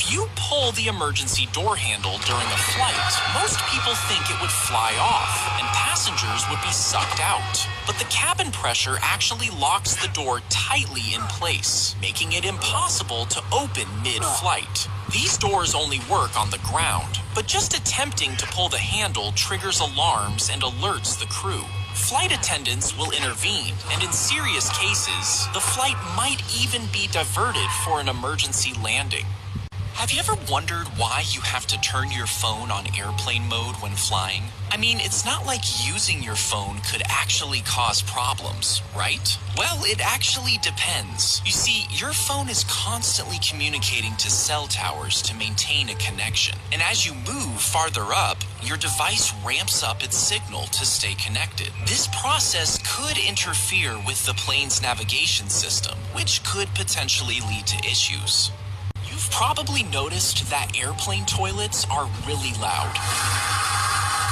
If you pull the emergency door handle during a flight, most people think it would fly off and passengers would be sucked out. But the cabin pressure actually locks the door tightly in place, making it impossible to open mid-flight. These doors only work on the ground, but just attempting to pull the handle triggers alarms and alerts the crew. Flight attendants will intervene, and in serious cases, the flight might even be diverted for an emergency landing. Have you ever wondered why you have to turn your phone on airplane mode when flying? I mean, it's not like using your phone could actually cause problems, right? Well, it actually depends. You see, your phone is constantly communicating to cell towers to maintain a connection. And as you move farther up, your device ramps up its signal to stay connected. This process could interfere with the plane's navigation system, which could potentially lead to issues. You've probably noticed that airplane toilets are really loud.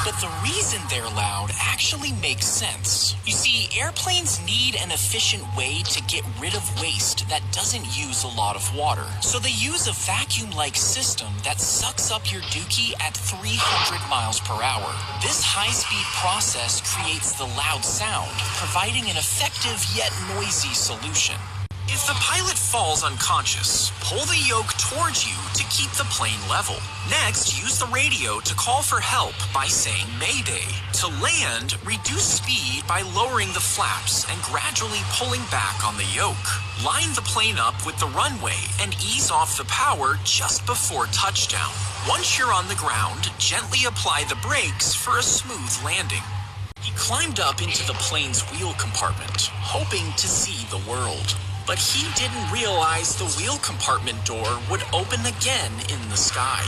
But the reason they're loud actually makes sense. You see, airplanes need an efficient way to get rid of waste that doesn't use a lot of water. So they use a vacuum-like system that sucks up your dookie at 300 miles per hour. This high-speed process creates the loud sound, providing an effective yet noisy solution. If the pilot falls unconscious, pull the yoke towards you to keep the plane level. Next, use the radio to call for help by saying Mayday. To land, reduce speed by lowering the flaps and gradually pulling back on the yoke. Line the plane up with the runway and ease off the power just before touchdown. Once you're on the ground, gently apply the brakes for a smooth landing. He climbed up into the plane's wheel compartment, hoping to see the world. But he didn't realize the wheel compartment door would open again in the sky.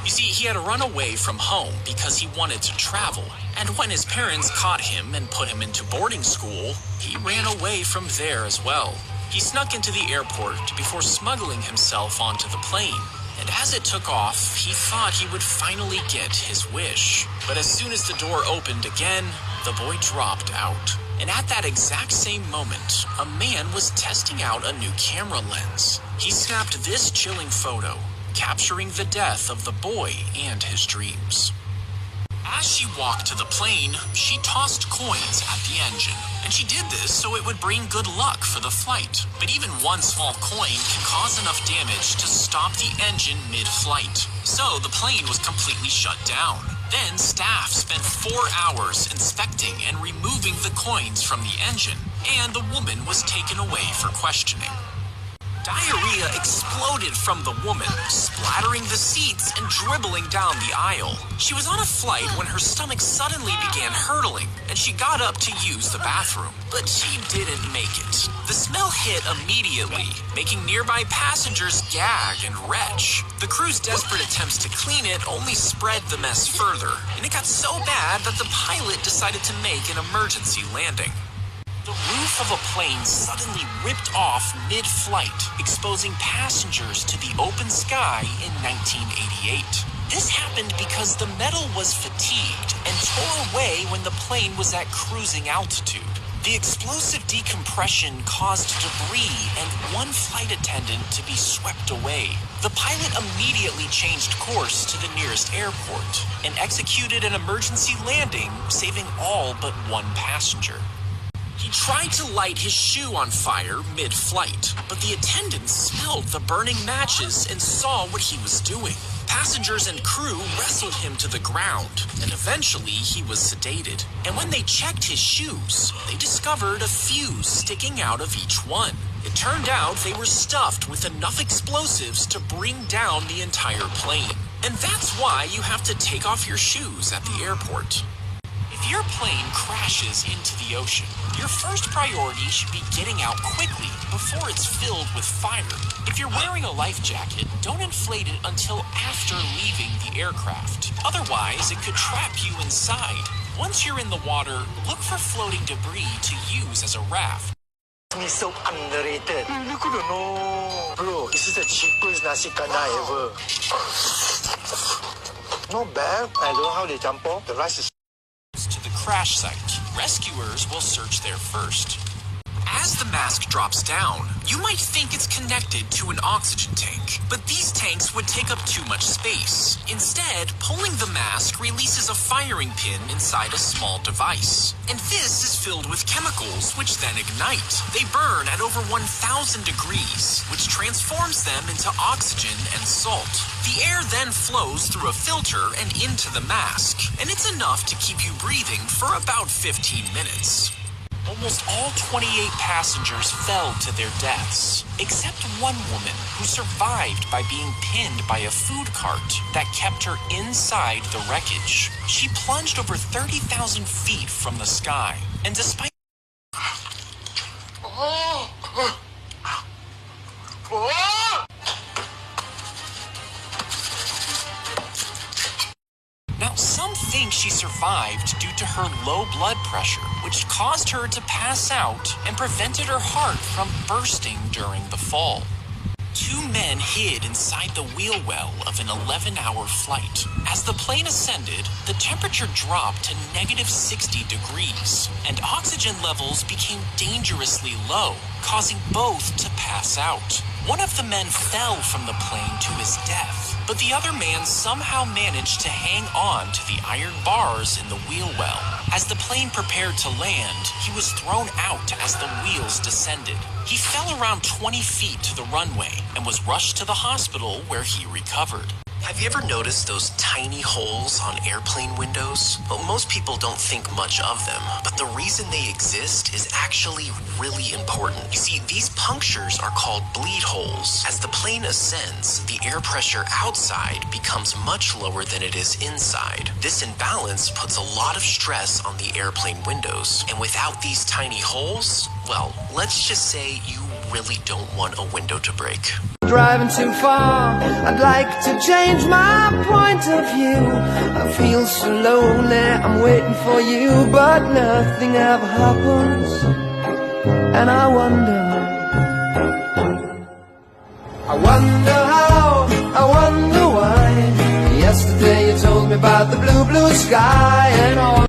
You see, he had run away from home because he wanted to travel. And when his parents caught him and put him into boarding school, he ran away from there as well. He snuck into the airport before smuggling himself onto the plane. And as it took off, he thought he would finally get his wish. But as soon as the door opened again, the boy dropped out. And at that exact same moment, a man was testing out a new camera lens. He snapped this chilling photo, capturing the death of the boy and his dreams. As she walked to the plane, she tossed coins at the engine. And she did this so it would bring good luck for the flight. But even one small coin can cause enough damage to stop the engine mid-flight. So the plane was completely shut down. Then staff spent 4 hours inspecting and removing the coins from the engine, and the woman was taken away for questioning. Diarrhea exploded from the woman, splattering the seats and dribbling down the aisle. She was on a flight when her stomach suddenly began hurtling, and she got up to use the bathroom. But she didn't make it. The smell hit immediately, making nearby passengers gag and retch. The crew's desperate attempts to clean it only spread the mess further, and it got so bad that the pilot decided to make an emergency landing. The roof of a plane suddenly ripped off mid-flight, exposing passengers to the open sky in 1988. This happened because the metal was fatigued and tore away when the plane was at cruising altitude. The explosive decompression caused debris and one flight attendant to be swept away. The pilot immediately changed course to the nearest airport and executed an emergency landing, saving all but one passenger. He tried to light his shoe on fire mid-flight, but the attendant smelled the burning matches and saw what he was doing. Passengers and crew wrestled him to the ground, and eventually he was sedated. And when they checked his shoes, they discovered a fuse sticking out of each one. It turned out they were stuffed with enough explosives to bring down the entire plane. And that's why you have to take off your shoes at the airport. If your plane crashes into the ocean, your first priority should be getting out quickly before it's filled with fire. If you're wearing a life jacket, don't inflate it until after leaving the aircraft. Otherwise, it could trap you inside. Once you're in the water, look for floating debris to use as a raft. It's so underrated. Look at the no. Bro, this is the cheapest nasi kana ever. Not bad. I don't know how they jump off. The rice is to the crash site. Rescuers will search there first. As the mask drops down, you might think it's connected to an oxygen tank, but these tanks would take up too much space. Instead, pulling the mask releases a firing pin inside a small device. And this is filled with chemicals which then ignite. They burn at over 1,000 degrees, which transforms them into oxygen and salt. The air then flows through a filter and into the mask, and it's enough to keep you breathing for about 15 minutes. Almost all 28 passengers fell to their deaths, except one woman who survived by being pinned by a food cart that kept her inside the wreckage. She plunged over 30,000 feet from the sky, and despite Now, some think she survived due to her low blood pressure, which caused her to pass out and prevented her heart from bursting during the fall. Two men hid inside the wheel well of an 11-hour flight. As the plane ascended, the temperature dropped to -60 degrees, and oxygen levels became dangerously low, causing both to pass out. One of the men fell from the plane to his death, but the other man somehow managed to hang on to the iron bars in the wheel well. As the plane prepared to land, he was thrown out as the wheels descended. He fell around 20 feet to the runway and was rushed to the hospital where he recovered. Have you ever noticed those tiny holes on airplane windows? Well, most people don't think much of them, but the reason they exist is actually really important. You see, these punctures are called bleed holes. As the plane ascends, the air pressure outside becomes much lower than it is inside. This imbalance puts a lot of stress on the airplane windows, and without these tiny holes, well, let's just say you really don't want a window to break. Driving too far, I'd like to change my point of view. I feel so lonely, I'm waiting for you, but nothing ever happens. And I wonder how, I wonder why. Yesterday you told me about the blue, blue sky, and all